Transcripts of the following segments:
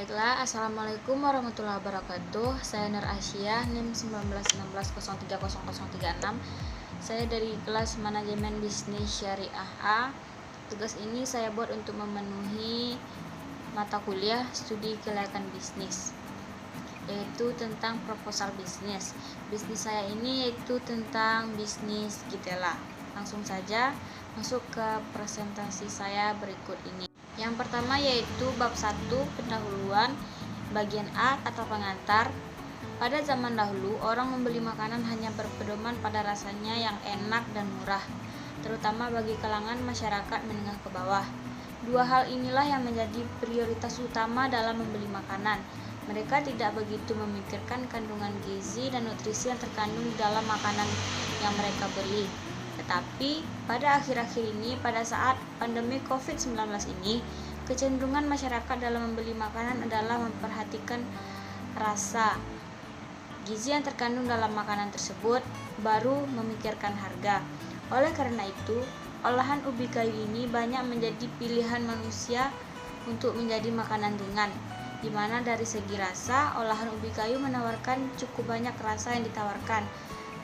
Baiklah, Assalamualaikum warahmatullahi wabarakatuh. Saya Nur Asia, NIM 1916030036. Saya dari kelas Manajemen Bisnis Syariah A. Tugas ini saya buat untuk memenuhi mata kuliah studi kelayakan bisnis, yaitu tentang proposal bisnis. Bisnis saya ini yaitu tentang bisnis Kitela. Langsung saja masuk ke presentasi saya berikut ini. Yang pertama yaitu bab 1, pendahuluan, bagian A atau pengantar. Pada zaman dahulu, orang membeli makanan hanya berpedoman pada rasanya yang enak dan murah, terutama bagi kalangan masyarakat menengah ke bawah. Dua hal inilah yang menjadi prioritas utama dalam membeli makanan. Mereka tidak begitu memikirkan kandungan gizi dan nutrisi yang terkandung di dalam makanan yang mereka beli. Tetapi pada akhir-akhir ini, pada saat pandemi COVID-19 ini, kecenderungan masyarakat dalam membeli makanan adalah memperhatikan rasa, gizi yang terkandung dalam makanan tersebut, baru memikirkan harga. Oleh karena itu, olahan ubi kayu ini banyak menjadi pilihan manusia untuk menjadi makanan ringan, di mana dari segi rasa, olahan ubi kayu menawarkan cukup banyak rasa yang ditawarkan.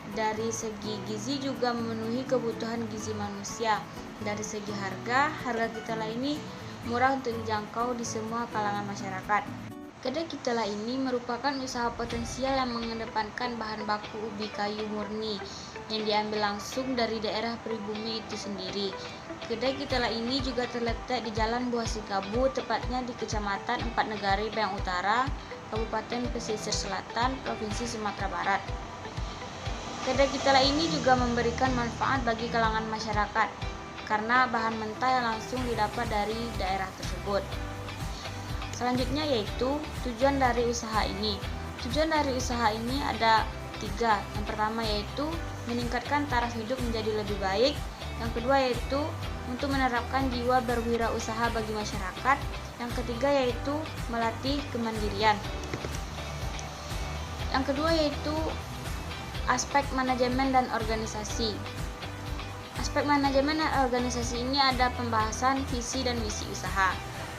Dari segi gizi juga memenuhi kebutuhan gizi manusia. Dari segi harga Kitela ini murah untuk dijangkau di semua kalangan masyarakat. Kedai Kitela ini merupakan usaha potensial yang mengedepankan bahan baku ubi kayu murni yang diambil langsung dari daerah pribumi itu sendiri. Kedai Kitela ini juga terletak di Jalan Buah Sikabu, tepatnya di Kecamatan Empat Negari, Bayang Utara, Kabupaten Pesisir Selatan, Provinsi Sumatera Barat. Kedai Kitela ini juga memberikan manfaat bagi kalangan masyarakat karena bahan mentah yang langsung didapat dari daerah tersebut. Selanjutnya yaitu tujuan dari usaha ini. Tujuan dari usaha ini ada 3. Yang pertama yaitu meningkatkan taraf hidup menjadi lebih baik. Yang kedua yaitu untuk menerapkan jiwa berwirausaha bagi masyarakat. Yang ketiga yaitu melatih kemandirian. Yang kedua yaitu aspek manajemen dan organisasi. Aspek manajemen dan organisasi ini ada pembahasan visi dan misi usaha.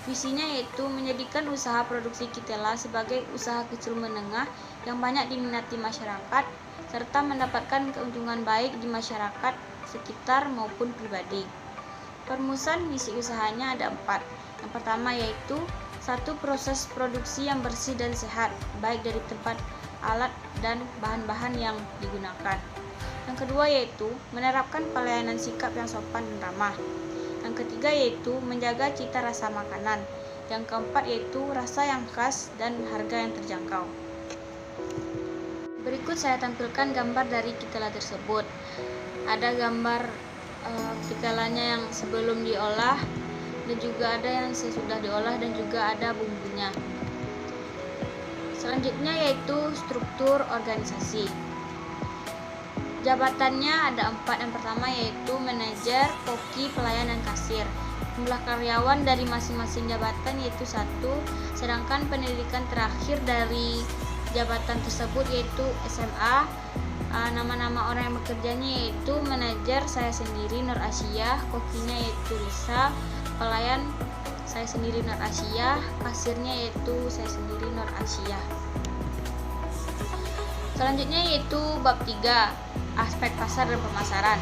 Visinya yaitu menjadikan usaha produksi Kitela sebagai usaha kecil menengah yang banyak diminati masyarakat, serta mendapatkan keuntungan baik di masyarakat sekitar maupun pribadi. Perumusan misi usahanya ada 4. Yang pertama yaitu 1. Proses produksi yang bersih dan sehat, baik dari tempat, alat, dan bahan-bahan yang digunakan. Yang kedua yaitu menerapkan pelayanan sikap yang sopan dan ramah. Yang ketiga yaitu menjaga cita rasa makanan. Yang keempat yaitu rasa yang khas dan harga yang terjangkau. Berikut saya tampilkan gambar dari Kitela tersebut. Ada gambar Kitelanya yang sebelum diolah, dan juga ada yang sesudah diolah, dan juga ada bumbunya. Selanjutnya yaitu struktur organisasi. Jabatannya ada 4. Yang pertama yaitu manajer, koki, pelayan, dan kasir. Jumlah karyawan dari masing-masing jabatan yaitu 1. Sedangkan pendidikan terakhir dari jabatan tersebut yaitu SMA. Nama-nama orang yang bekerjanya yaitu manajer saya sendiri Nur Asia, kokinya yaitu Lisa, pelayan saya sendiri Nur Asia, kasirnya yaitu saya sendiri Nur Asia. Selanjutnya yaitu bab 3, aspek pasar dan pemasaran.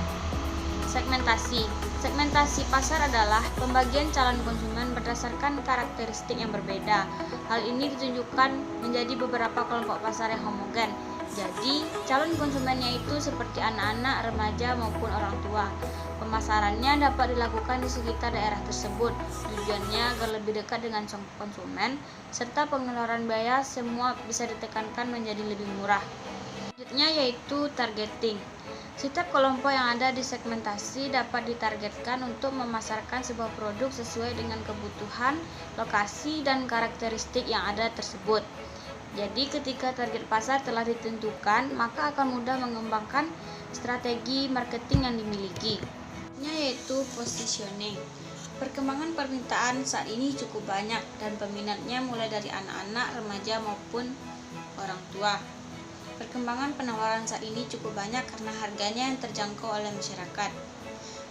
Segmentasi. Segmentasi pasar adalah pembagian calon konsumen berdasarkan karakteristik yang berbeda. Hal ini ditunjukkan menjadi beberapa kelompok pasar yang homogen. Jadi, calon konsumennya itu seperti anak-anak, remaja, maupun orang tua. Pemasarannya dapat dilakukan di sekitar daerah tersebut. Tujuannya agar lebih dekat dengan konsumen, serta pengeluaran biaya semua bisa ditekankan menjadi lebih murah. Selanjutnya yaitu targeting. Setiap kelompok yang ada di segmentasi dapat ditargetkan untuk memasarkan sebuah produk sesuai dengan kebutuhan, lokasi, dan karakteristik yang ada tersebut. Jadi ketika target pasar telah ditentukan, maka akan mudah mengembangkan strategi marketing yang dimiliki. Yaitu positioning. Perkembangan permintaan saat ini cukup banyak dan peminatnya mulai dari anak-anak, remaja maupun orang tua. Perkembangan penawaran saat ini cukup banyak karena harganya yang terjangkau oleh masyarakat.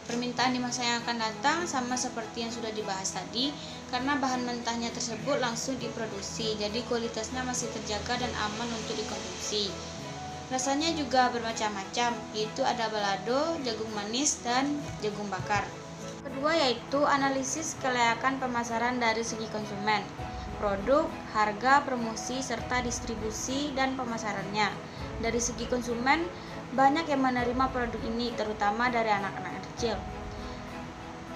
permintaan di masa yang akan datang sama seperti yang sudah dibahas tadi, karena bahan mentahnya tersebut langsung diproduksi, jadi kualitasnya masih terjaga dan aman untuk dikonsumsi. Rasanya juga bermacam-macam, yaitu ada balado, jagung manis, dan jagung bakar. Kedua yaitu analisis kelayakan pemasaran dari segi konsumen, produk, harga, promosi, serta distribusi dan pemasarannya. Dari segi konsumen, banyak yang menerima produk ini, terutama dari anak-anak kecil.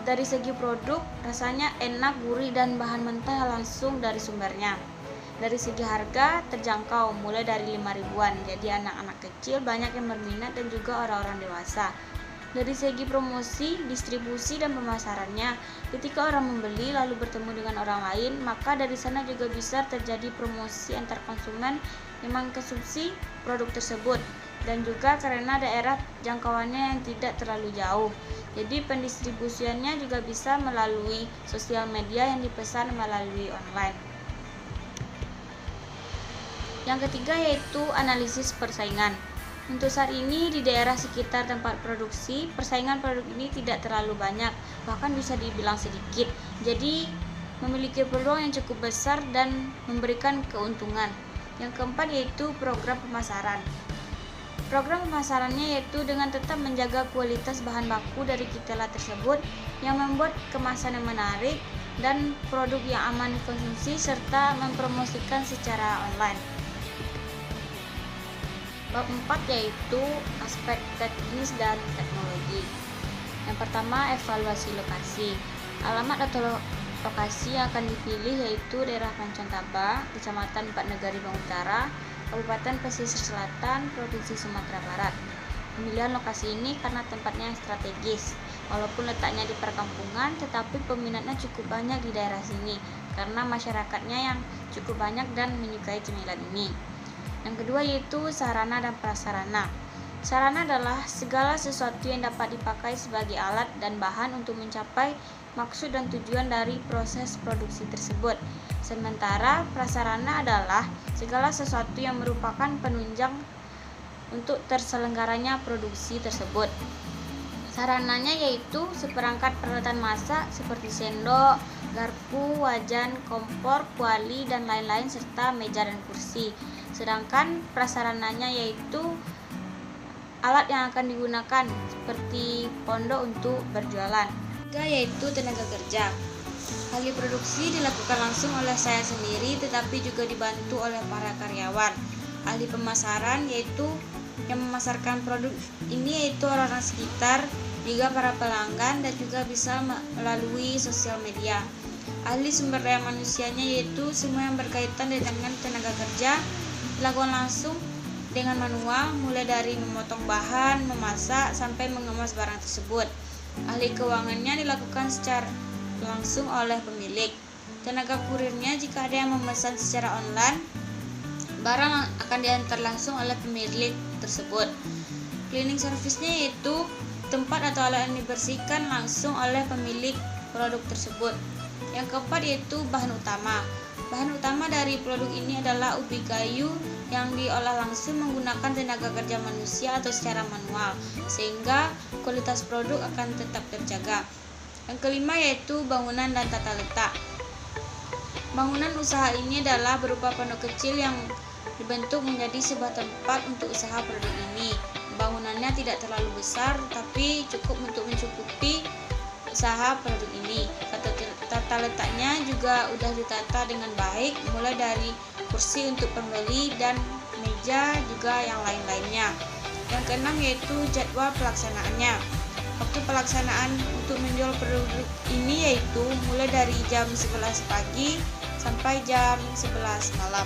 Dari segi produk, rasanya enak, gurih, dan bahan mentah langsung dari sumbernya. Dari segi harga, terjangkau, mulai dari 5 ribuan, jadi anak-anak kecil banyak yang berminat dan juga orang-orang dewasa. Dari segi promosi, distribusi, dan pemasarannya, ketika orang membeli lalu bertemu dengan orang lain, maka dari sana juga bisa terjadi promosi antar konsumen yang mengkonsumsi produk tersebut, dan juga karena daerah jangkauannya yang tidak terlalu jauh, jadi pendistribusiannya juga bisa melalui sosial media yang dipesan melalui online. Yang ketiga yaitu analisis persaingan. Untuk saat ini di daerah sekitar tempat produksi, persaingan produk ini tidak terlalu banyak, bahkan bisa dibilang sedikit. Jadi memiliki peluang yang cukup besar dan memberikan keuntungan. Yang keempat yaitu program pemasaran. Program pemasarannya yaitu dengan tetap menjaga kualitas bahan baku dari ketela tersebut yang membuat kemasan yang menarik dan produk yang aman dikonsumsi serta mempromosikan secara online. Bab 4 yaitu aspek teknis dan teknologi. Yang pertama, evaluasi lokasi. Alamat atau lokasi yang akan dipilih yaitu daerah Pancontaba, Kecamatan Empat Negari Bang Utara, Kabupaten Pesisir Selatan, Provinsi Sumatera Barat. Pemilihan lokasi ini karena tempatnya yang strategis. Walaupun letaknya di perkampungan, tetapi peminatnya cukup banyak di daerah sini karena masyarakatnya yang cukup banyak dan menyukai cemilan ini. Yang kedua yaitu sarana dan prasarana. Sarana adalah segala sesuatu yang dapat dipakai sebagai alat dan bahan untuk mencapai maksud dan tujuan dari proses produksi tersebut. Sementara prasarana adalah segala sesuatu yang merupakan penunjang untuk terselenggaranya produksi tersebut. Sarananya yaitu seperangkat peralatan masak seperti sendok, garpu, wajan, kompor, kuali, dan lain-lain serta meja dan kursi. Sedangkan prasarananya yaitu alat yang akan digunakan seperti pondok untuk berjualan. Ketiga yaitu tenaga kerja. Hal produksi dilakukan langsung oleh saya sendiri tetapi juga dibantu oleh para karyawan. Ahli pemasaran yaitu yang memasarkan produk ini yaitu orang-orang sekitar, juga para pelanggan dan juga bisa melalui sosial media. Ahli sumber daya manusianya yaitu semua yang berkaitan dengan tenaga kerja dilakukan langsung dengan manual, mulai dari memotong bahan, memasak, sampai mengemas barang tersebut. Ahli keuangannya dilakukan secara langsung oleh pemilik. Tenaga kurirnya jika ada yang memesan secara online, barang akan diantar langsung oleh pemilik tersebut. Cleaning service-nya yaitu tempat atau alat yang dibersihkan langsung oleh pemilik produk tersebut. Yang keempat yaitu bahan utama. Bahan utama dari produk ini adalah ubi kayu yang diolah langsung menggunakan tenaga kerja manusia atau secara manual, sehingga kualitas produk akan tetap terjaga. Yang kelima yaitu bangunan dan tata letak. Bangunan usaha ini adalah berupa pondok kecil yang dibentuk menjadi sebuah tempat untuk usaha produk ini. Bangunannya tidak terlalu besar, tapi cukup untuk mencukupi usaha produk ini. Tata letaknya juga sudah ditata dengan baik, mulai dari kursi untuk pembeli dan meja juga yang lain-lainnya. Yang keenam yaitu jadwal pelaksanaannya. Waktu pelaksanaan untuk menjual produk ini yaitu mulai dari jam 11 pagi sampai jam 11 malam.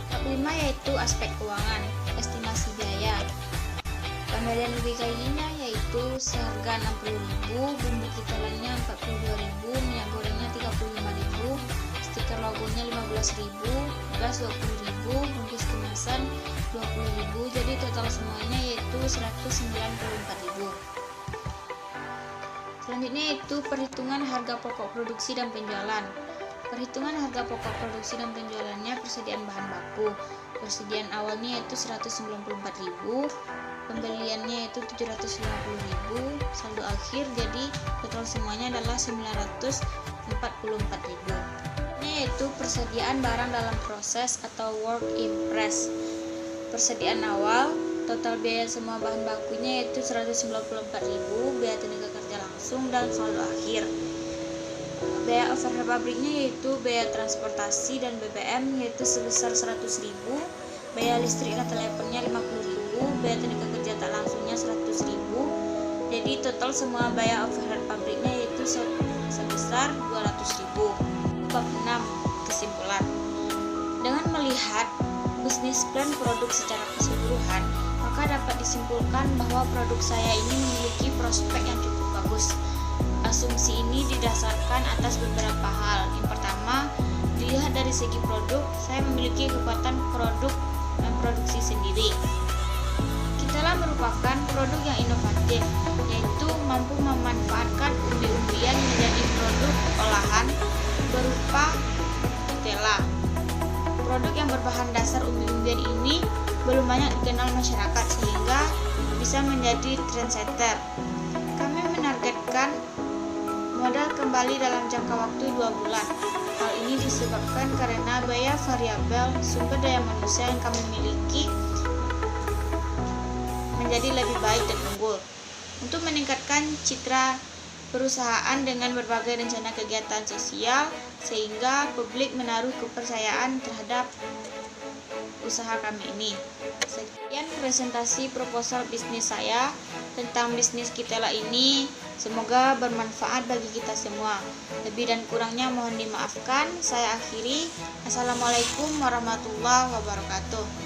Yang kelima yaitu aspek keuangan, estimasi biaya. Pembelian ubi kayunya yaitu seharga 60.000, bumbu kitalannya 42.000, minyak gorengnya 35.000, stiker logonya 15.000, gas 20.000, bungkus kemasan 20.000, jadi total semuanya yaitu 194.000. Selanjutnya yaitu perhitungan harga pokok produksi dan penjualan. Perhitungan harga pokok produksi dan penjualannya, persediaan bahan baku. Persediaan awalnya yaitu 194.000, pembeliannya yaitu 750.000, saldo akhir jadi total semuanya adalah 944.000. Ini yaitu persediaan barang dalam proses atau work in progress. Persediaan awal, total biaya semua bahan bakunya yaitu 194.000, biaya tenaga kerja langsung dan saldo akhir. Biaya overhead pabriknya yaitu biaya transportasi dan BBM yaitu sebesar 100.000, biaya listrik dan teleponnya 50.000, biaya tenaga kerja tak langsungnya 100.000. Jadi total semua biaya overhead pabriknya yaitu sebesar 200.000. Bab 6. Kesimpulan. Dengan melihat bisnis plan produk secara keseluruhan, maka dapat disimpulkan bahwa produk saya ini memiliki prospek yang cukup bagus. Asumsi ini didasarkan atas beberapa hal. Yang pertama, dilihat dari segi produk, saya memiliki kekuatan produk dan produksi sendiri. Kitalah merupakan produk yang inovatif, yaitu mampu memanfaatkan umbi-umbian menjadi produk olahan berupa Nutella. Produk yang berbahan dasar umbi-umbian ini belum banyak dikenal masyarakat sehingga bisa menjadi trendsetter. Kami menargetkan modal kembali dalam jangka waktu 2 bulan. Hal ini disebabkan karena biaya variabel sumber daya manusia yang kami miliki menjadi lebih baik dan unggul. Untuk meningkatkan citra perusahaan dengan berbagai rencana kegiatan sosial sehingga publik menaruh kepercayaan terhadap usaha kami ini. Sekian presentasi proposal bisnis saya tentang bisnis Kitela ini. Semoga bermanfaat bagi kita semua. Lebih dan kurangnya mohon dimaafkan. Saya akhiri. Assalamualaikum warahmatullahi wabarakatuh.